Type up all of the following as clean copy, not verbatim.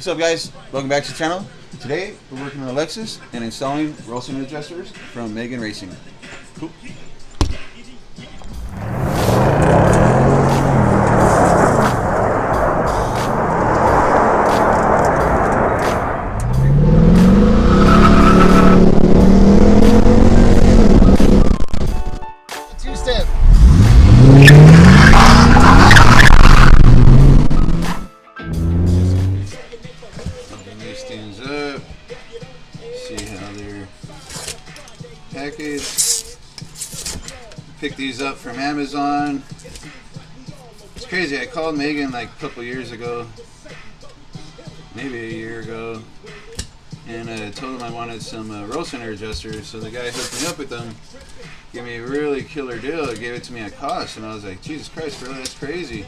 What's up, guys? Welcome back to the channel. Today we're working on a Lexus and installing roll center adjusters from Megan Racing. Cool. Two-step. Open these things up. See how they're packaged. Pick these up from Amazon. It's crazy. I called Megan like a couple years ago, maybe a year ago, and told him I wanted some roll center adjusters. So the guy hooked me up with them. Gave me a really killer deal. He gave it to me at cost, and I was like, Jesus Christ, really? That's crazy.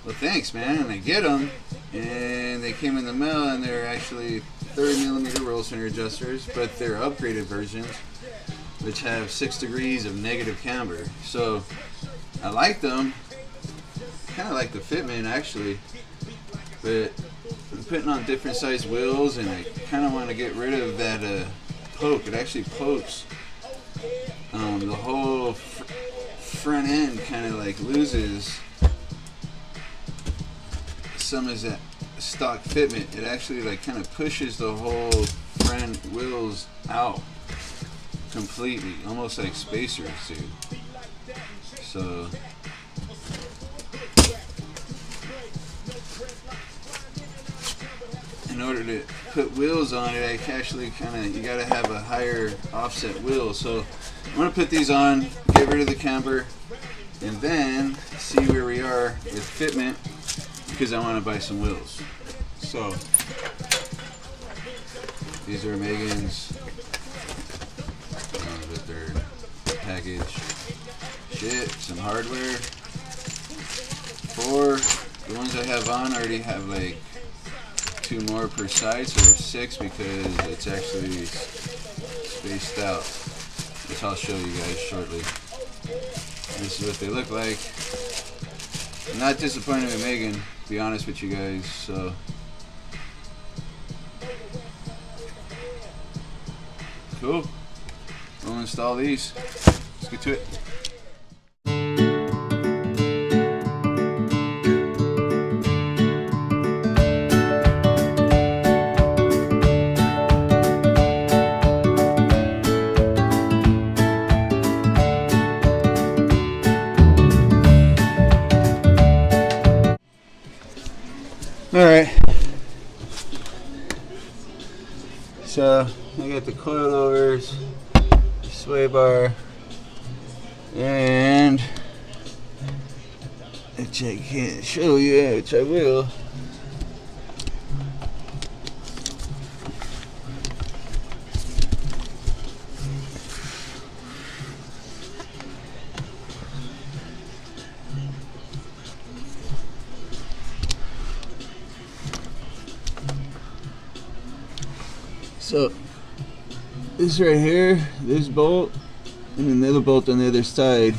Well, thanks, man. And I get them, and they came in the mail, and they're actually 30mm roll center adjusters, but they're upgraded versions, which have 6 degrees of negative camber. So I like them. Kind of like the fitment, actually, but I'm putting on different size wheels, and I kind of want to get rid of that poke. It actually pokes. The whole front end kind of like loses some of that stock fitment. It actually like kind of pushes the whole front wheels out completely, almost like spacers do. So in order to put wheels on it, I actually you gotta have a higher offset wheel. So I'm gonna put these on, get rid of the camber, and then see where we are with fitment, because I want to buy some wheels. So these are Megan's with their package shit, some hardware. The ones I have on already have like 2 more per side, so there's 6 because it's actually spaced out, which I'll show you guys shortly. This is what they look like. I'm not disappointed with Megan, to be honest with you guys. So cool. We'll install these. Let's get to it. Alright, so I got the coilovers, sway bar, and which I can't show you, which I will. So this right here, this bolt, and then the other bolt on the other side,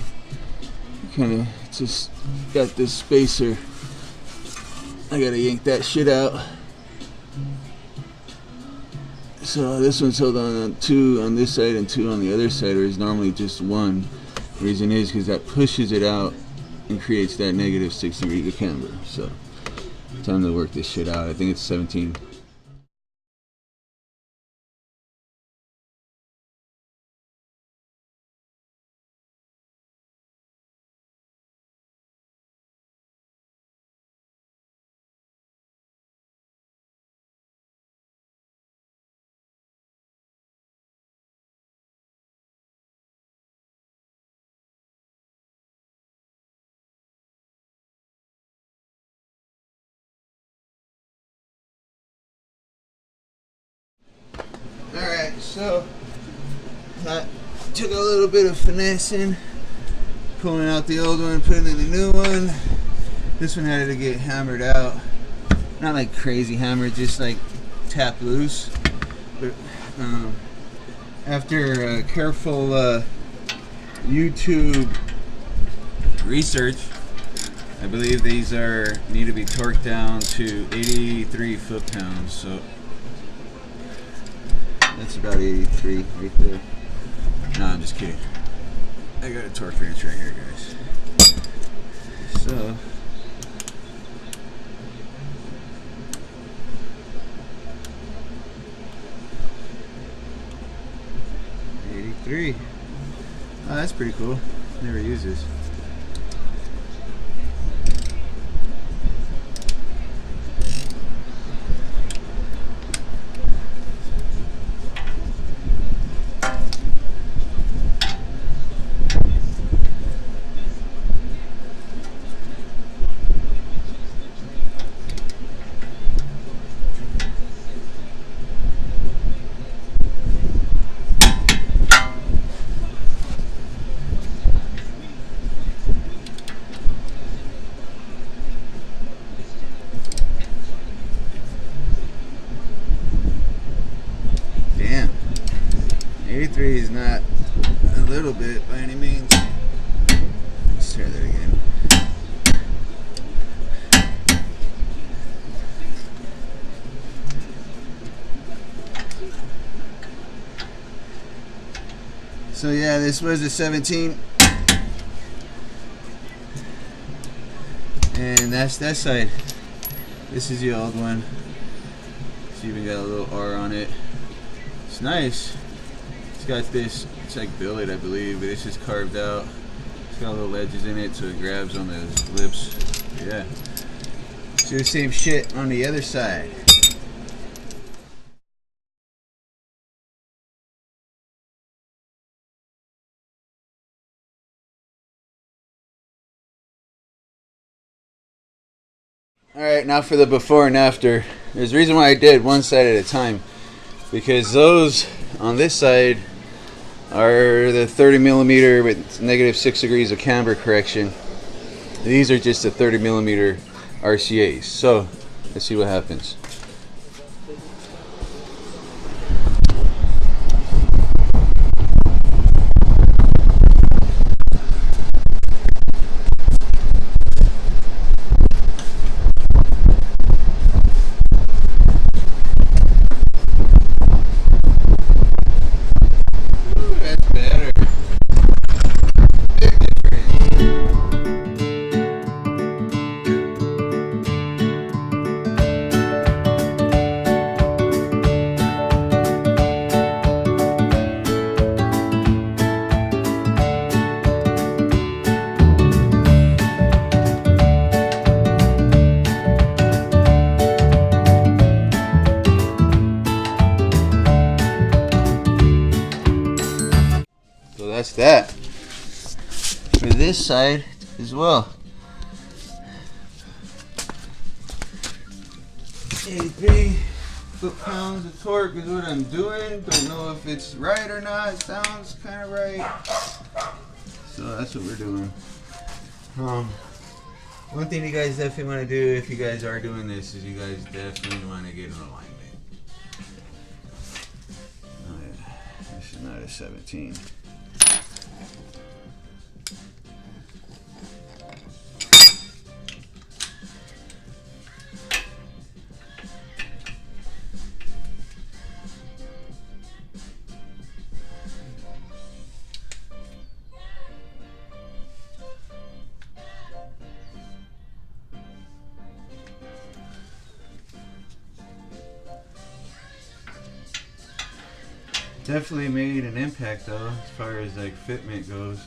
kind of just got this spacer. I gotta yank that shit out. So this one's held on 2 on this side and 2 on the other side, whereas normally just 1. The reason is because that pushes it out and creates that negative 6 degrees of camber. So time to work this shit out. I think it's 17. Alright, so I took a little bit of finessing, pulling out the old one, putting in the new one. This one had to get hammered out. Not like crazy hammered, just like tap loose. But after careful YouTube research, I believe these need to be torqued down to 83 83 foot-pounds, so that's about 83 right there. No, I'm just kidding. I got a torque wrench right here, guys. So, '83. Oh, that's pretty cool. Never used this. Damn. 83 is not a little bit by any means. Let's try that again. So yeah, this was a 17. And that's that side. This is the old one. It's even got a little R on it. It's nice. It's got this, it's like billet, I believe, but it's just carved out. It's got little ledges in it so it grabs on those lips. Yeah. Do the same shit on the other side. Alright, now for the before and after. There's a reason why I did one side at a time. Because those on this side are the 30 millimeter with negative 6 degrees of camber correction. These are just the 30 millimeter RCAs. So let's see what happens. So that's that. For this side as well. 83 foot-pounds of torque is what I'm doing. Don't know if it's right or not. It sounds kind of right. So that's what we're doing. One thing you guys definitely want to do if you guys are doing this is you guys definitely want to get an alignment. Oh yeah, this is not a 17. Definitely made an impact though, as far as like fitment goes.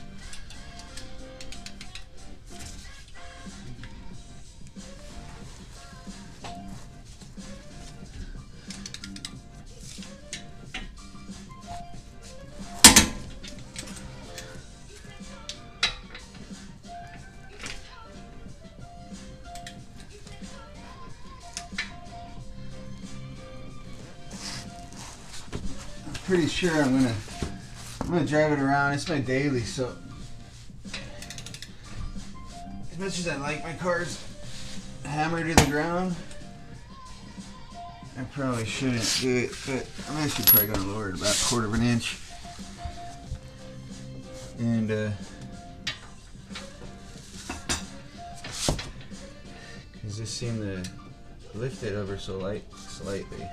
Pretty sure I'm gonna drive it around. It's my daily, so as much as I like my cars hammered to the ground, I probably shouldn't do it, but I'm actually probably gonna lower it about 1/4 of an inch. And because this seemed to lift it ever so slightly.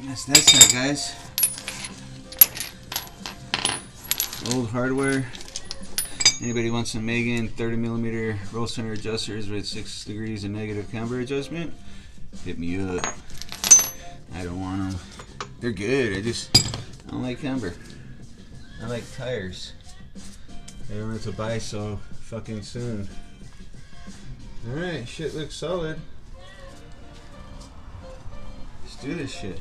That's that side, guys. Old hardware. Anybody wants some Megan 30mm roll center adjusters with 6 degrees of negative camber adjustment? Hit me up. I don't want them. They're good. I don't like camber. I like tires. I don't have to buy so fucking soon. Alright, shit looks solid. Let's do this shit.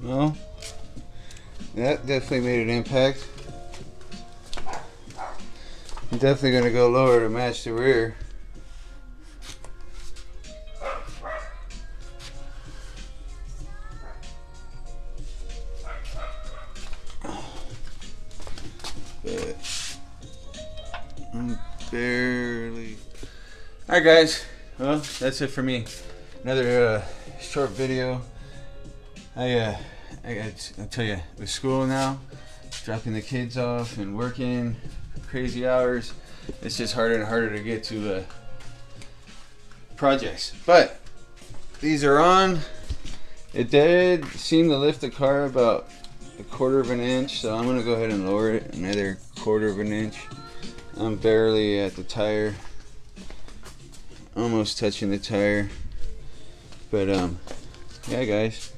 Well, that definitely made an impact. I'm definitely going to go lower to match the rear. But I'm barely... Alright guys, well that's it for me. Another short video. I tell you, with school now, dropping the kids off and working crazy hours, it's just harder and harder to get to projects. But these are on. It did seem to lift the car about 1/4 of an inch, so I'm gonna go ahead and lower it another 1/4 of an inch. I'm barely at the tire, almost touching the tire. But yeah guys,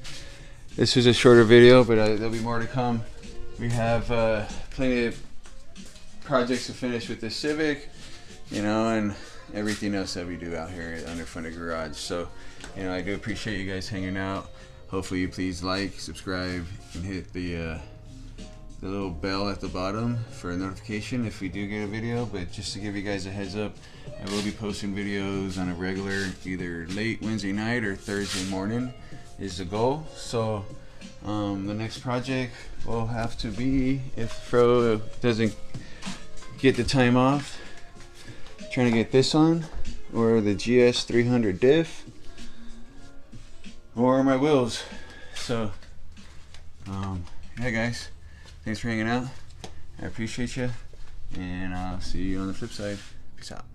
this was a shorter video, but there'll be more to come. We have plenty of projects to finish with the Civic, you know, and everything else that we do out here at Underfunded Garage. So, you know, I do appreciate you guys hanging out. Hopefully you please like, subscribe, and hit the little bell at the bottom for a notification if we do get a video. But just to give you guys a heads up, I will be posting videos on a regular, either late Wednesday night or Thursday morning is the goal. So the next project will have to be, if Fro doesn't get the time off, trying to get this on, or the Gs430 diff, or my wheels. So yeah guys, thanks for hanging out. I appreciate you, and I'll see you on the flip side. Peace out.